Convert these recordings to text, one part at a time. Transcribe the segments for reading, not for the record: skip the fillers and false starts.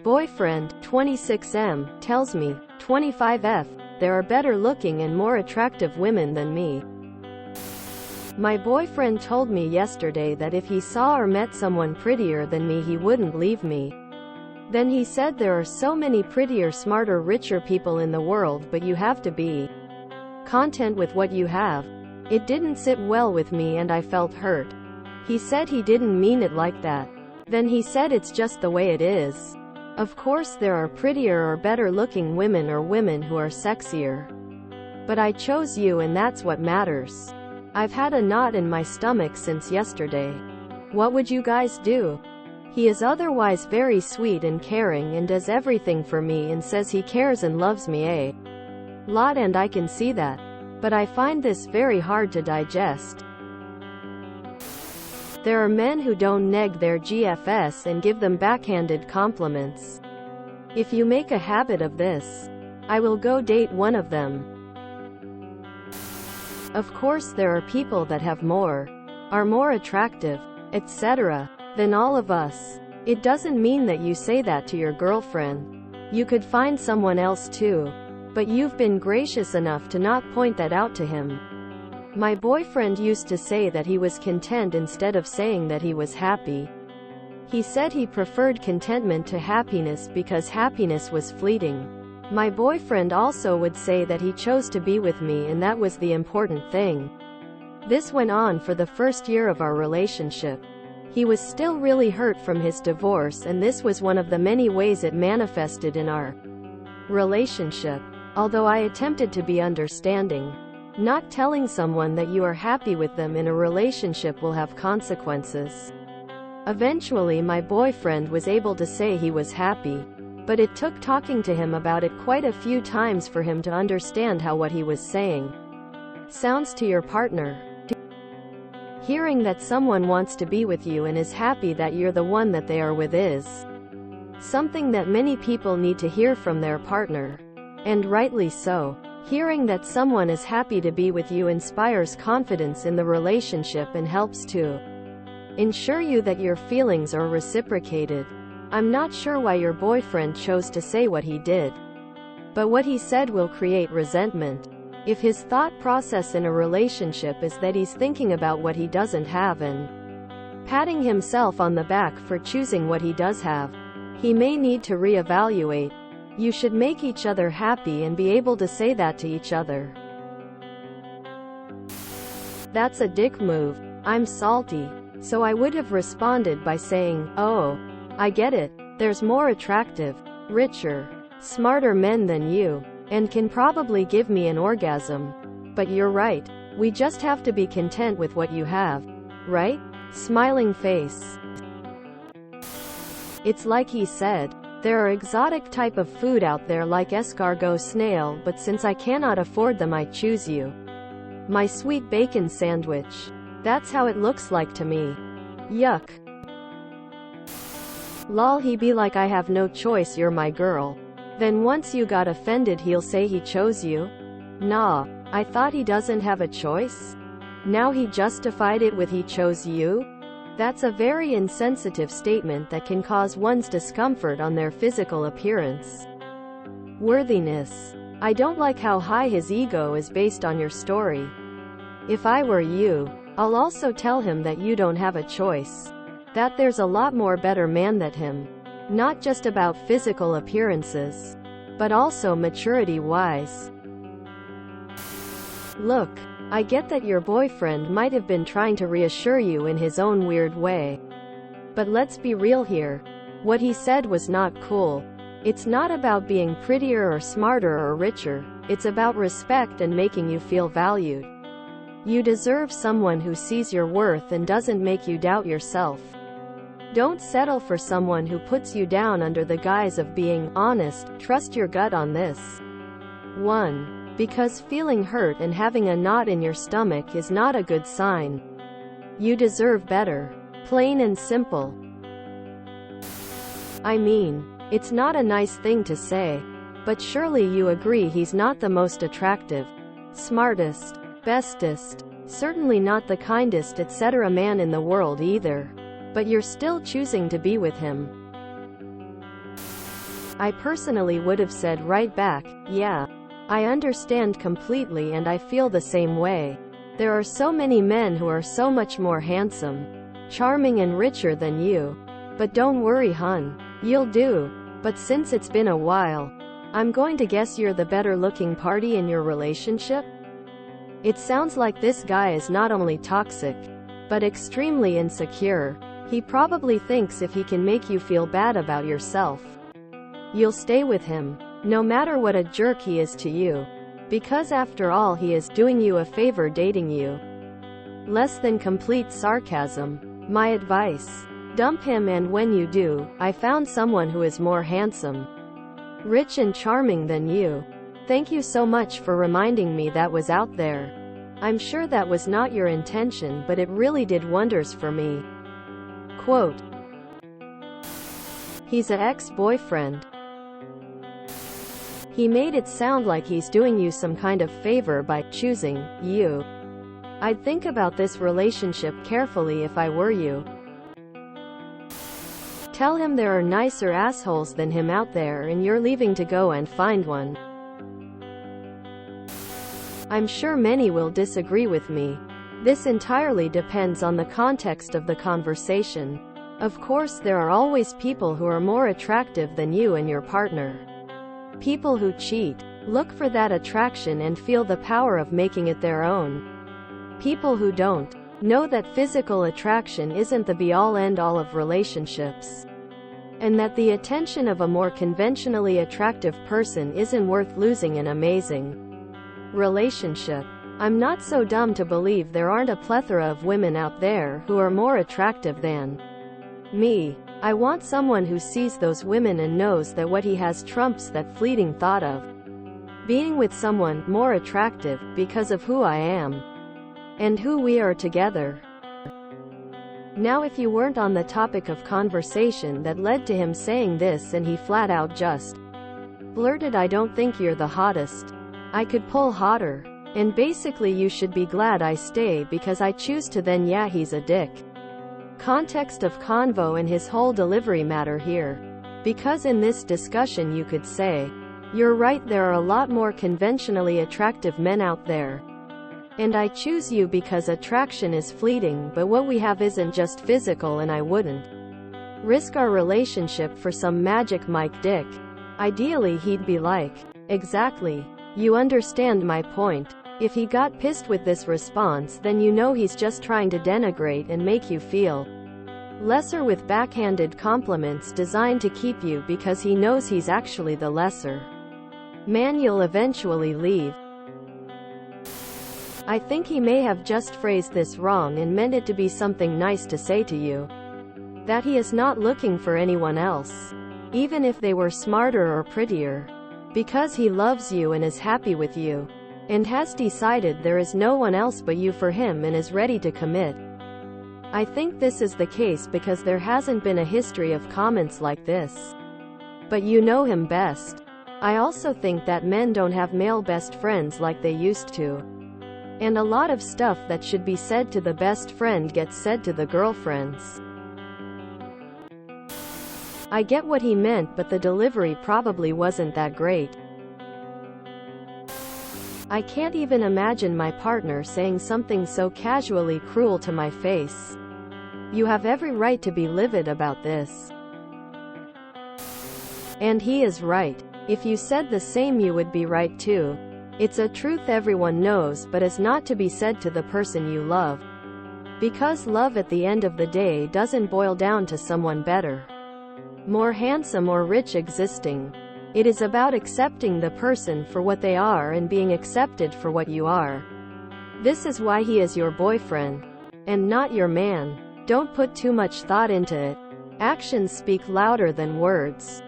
boyfriend, 26M, tells me, 25F, there are better looking and more attractive women than me. My boyfriend told me yesterday that if he saw or met someone prettier than me he wouldn't leave me. Then he said there are so many prettier, smarter, richer people in the world, but you have to be content with what you have. It didn't sit well with me and I felt hurt. He said he didn't mean it like that. Then he said it's just the way it is. Of course there are prettier or better looking women or women who are sexier. But I chose you and that's what matters. I've had a knot in my stomach since yesterday. What would you guys do? He is otherwise very sweet and caring and does everything for me and says he cares and loves me a lot, and I can see that. But I find this very hard to digest. There are men who don't neg their GFS and give them backhanded compliments. If you make a habit of this, I will go date one of them. Of course there are people that have more, are more attractive, etc. than all of us. It doesn't mean that you say that to your girlfriend. You could find someone else too. But you've been gracious enough to not point that out to him. My boyfriend used to say that he was content instead of saying that he was happy. He said he preferred contentment to happiness because happiness was fleeting. My boyfriend also would say that he chose to be with me and that was the important thing. This went on for the first year of our relationship. He was still really hurt from his divorce and this was one of the many ways it manifested in our relationship. Although I attempted to be understanding. Not telling someone that you are happy with them in a relationship will have consequences. Eventually my boyfriend was able to say he was happy. But it took talking to him about it quite a few times for him to understand how what he was saying sounds to your partner. Hearing that someone wants to be with you and is happy that you're the one that they are with is something that many people need to hear from their partner. And rightly so. Hearing that someone is happy to be with you inspires confidence in the relationship and helps to ensure you that your feelings are reciprocated. I'm not sure why your boyfriend chose to say what he did. But what he said will create resentment. If his thought process in a relationship is that he's thinking about what he doesn't have and patting himself on the back for choosing what he does have, he may need to reevaluate. You should make each other happy and be able to say that to each other. That's a dick move. I'm salty. So I would have responded by saying, oh, I get it. There's more attractive, richer, smarter men than you, and can probably give me an orgasm. But you're right. We just have to be content with what you have. Right? Smiling face. It's like he said. There are exotic type of food out there like escargot, snail, but since I cannot afford them I choose you. My sweet bacon sandwich. That's how it looks like to me. Yuck. Lol, he be like I have no choice, you're my girl. Then once you got offended he'll say he chose you? Nah, I thought he doesn't have a choice? Now he justified it with he chose you? That's a very insensitive statement that can cause one's discomfort on their physical appearance. Worthiness. I don't like how high his ego is based on your story. If I were you, I'll also tell him that you don't have a choice. That there's a lot more better man than him. Not just about physical appearances, but also maturity-wise. Look, I get that your boyfriend might have been trying to reassure you in his own weird way. But let's be real here. What he said was not cool. It's not about being prettier or smarter or richer. It's about respect and making you feel valued. You deserve someone who sees your worth and doesn't make you doubt yourself. Don't settle for someone who puts you down under the guise of being honest. Trust your gut on this. 1. Because feeling hurt and having a knot in your stomach is not a good sign. You deserve better. Plain and simple. I mean, it's not a nice thing to say. But surely you agree he's not the most attractive, smartest, bestest, certainly not the kindest etc. man in the world either. But you're still choosing to be with him. I personally would have said right back, yeah. I understand completely and I feel the same way. There are so many men who are so much more handsome, charming and richer than you. But don't worry, hun. You'll do. But since it's been a while, I'm going to guess you're the better looking party in your relationship? It sounds like this guy is not only toxic, but extremely insecure. He probably thinks if he can make you feel bad about yourself, you'll stay with him, no matter what a jerk he is to you. Because after all, he is doing you a favor dating you. Less than complete sarcasm. My advice: dump him, and when you do, I found someone who is more handsome, rich and charming than you. Thank you so much for reminding me that was out there. I'm sure that was not your intention, but it really did wonders for me. Quote, he's an ex-boyfriend. He made it sound like he's doing you some kind of favor by choosing you. I'd think about this relationship carefully if I were you. Tell him there are nicer assholes than him out there and you're leaving to go and find one. I'm sure many will disagree with me. This entirely depends on the context of the conversation. Of course, there are always people who are more attractive than you and your partner. People who cheat, look for that attraction and feel the power of making it their own. People who don't, know that physical attraction isn't the be-all end-all of relationships. And that the attention of a more conventionally attractive person isn't worth losing an amazing relationship. I'm not so dumb to believe there aren't a plethora of women out there who are more attractive than me. I want someone who sees those women and knows that what he has trumps that fleeting thought of being with someone more attractive because of who I am and who we are together. Now, if you weren't on the topic of conversation that led to him saying this and he flat out just blurted, I don't think you're the hottest. I could pull hotter. And basically you should be glad I stay because I choose to, then yeah, he's a dick. Context of convo and his whole delivery matter here. Because in this discussion you could say, you're right, there are a lot more conventionally attractive men out there. And I choose you because attraction is fleeting, but what we have isn't just physical, and I wouldn't risk our relationship for some magic Mike dick. Ideally he'd be like, exactly. You understand my point. If he got pissed with this response, then you know he's just trying to denigrate and make you feel lesser with backhanded compliments designed to keep you because he knows he's actually the lesser man you'll eventually leave. I think he may have just phrased this wrong and meant it to be something nice to say to you. That he is not looking for anyone else, even if they were smarter or prettier. Because he loves you and is happy with you, and has decided there is no one else but you for him and is ready to commit. I think this is the case because there hasn't been a history of comments like this. But you know him best. I also think that men don't have male best friends like they used to. And a lot of stuff that should be said to the best friend gets said to the girlfriends. I get what he meant, but the delivery probably wasn't that great. I can't even imagine my partner saying something so casually cruel to my face. You have every right to be livid about this. And he is right. If you said the same, you would be right too. It's a truth everyone knows, but is not to be said to the person you love. Because love at the end of the day doesn't boil down to someone better, more handsome or rich existing. It is about accepting the person for what they are and being accepted for what you are. This is why he is your boyfriend, and not your man. Don't put too much thought into it. Actions speak louder than words.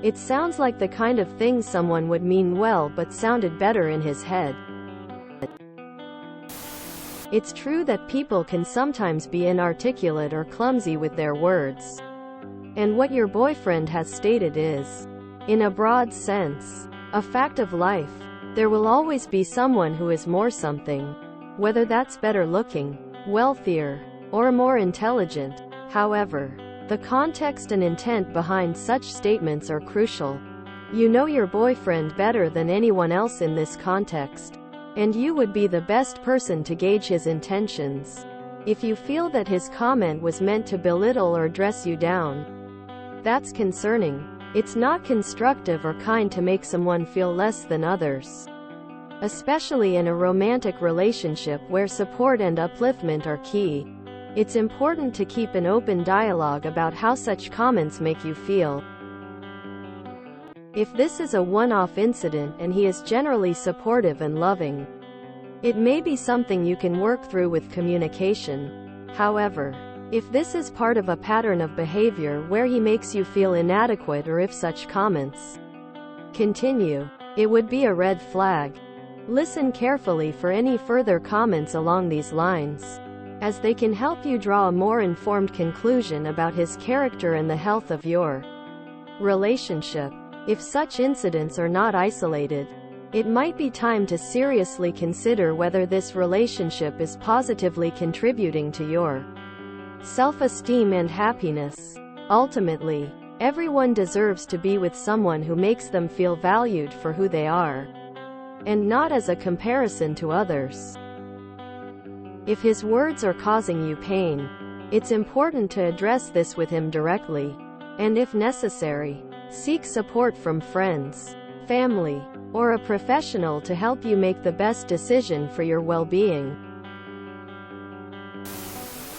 It sounds like the kind of thing someone would mean well but sounded better in his head. It's true that people can sometimes be inarticulate or clumsy with their words. And what your boyfriend has stated is, in a broad sense, a fact of life. There will always be someone who is more something, whether that's better looking, wealthier, or more intelligent. However, The context and intent behind such statements are crucial. You know your boyfriend better than anyone else in this context, and you would be the best person to gauge his intentions. If you feel that his comment was meant to belittle or dress you down, that's concerning. It's not constructive or kind to make someone feel less than others, especially in a romantic relationship where support and upliftment are key. It's important to keep an open dialogue about how such comments make you feel. If this is a one-off incident and he is generally supportive and loving, it may be something you can work through with communication. However, if this is part of a pattern of behavior where he makes you feel inadequate, or if such comments continue, it would be a red flag. Listen carefully for any further comments along these lines, as they can help you draw a more informed conclusion about his character and the health of your relationship. If such incidents are not isolated, it might be time to seriously consider whether this relationship is positively contributing to your self-esteem and happiness. Ultimately, everyone deserves to be with someone who makes them feel valued for who they are, and not as a comparison to others. If his words are causing you pain, it's important to address this with him directly, and if necessary, seek support from friends, family, or a professional to help you make the best decision for your well-being.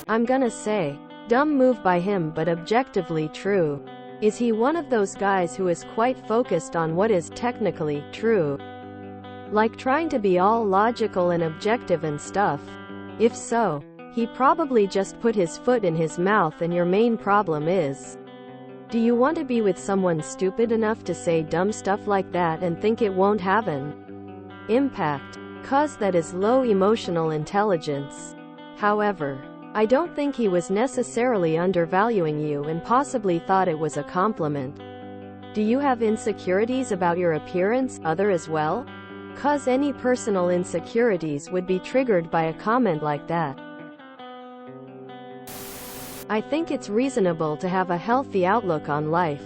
I'm gonna say, dumb move by him, but objectively true. Is he one of those guys who is quite focused on what is technically true, like trying to be all logical and objective and stuff? If so, he probably just put his foot in his mouth, and your main problem is, do you want to be with someone stupid enough to say dumb stuff like that and think it won't have an impact? 'Cause that is low emotional intelligence. However, I don't think he was necessarily undervaluing you and possibly thought it was a compliment. Do you have insecurities about your appearance, other as well? 'Cause any personal insecurities would be triggered by a comment like that. I think it's reasonable to have a healthy outlook on life,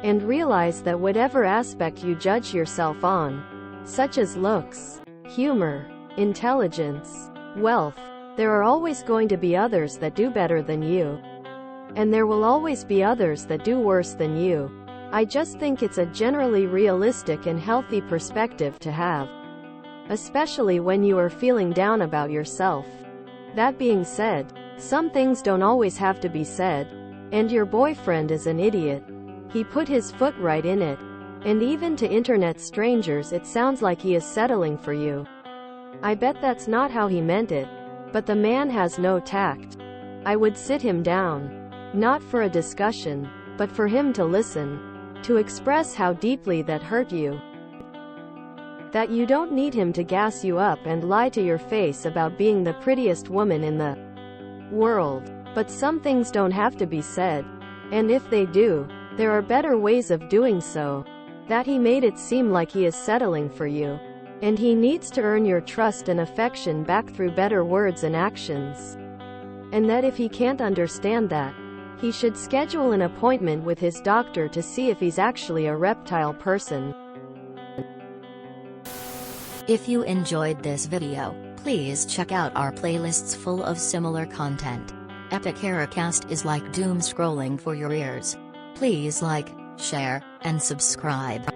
and realize that whatever aspect you judge yourself on, such as looks, humor, intelligence, wealth, there are always going to be others that do better than you. And there will always be others that do worse than you. I just think it's a generally realistic and healthy perspective to have, especially when you are feeling down about yourself. That being said, some things don't always have to be said, and your boyfriend is an idiot. He put his foot right in it, and even to internet strangers it sounds like he is settling for you. I bet that's not how he meant it, but the man has no tact. I would sit him down, not for a discussion, but for him to listen, to express how deeply that hurt you. That you don't need him to gas you up and lie to your face about being the prettiest woman in the world. But some things don't have to be said, and if they do, there are better ways of doing so. That he made it seem like he is settling for you, and he needs to earn your trust and affection back through better words and actions. And that if he can't understand that, he should schedule an appointment with his doctor to see if he's actually a reptile person. If you enjoyed this video, please check out our playlists full of similar content. Epic Haircast is like doom scrolling for your ears. Please like, share, and subscribe.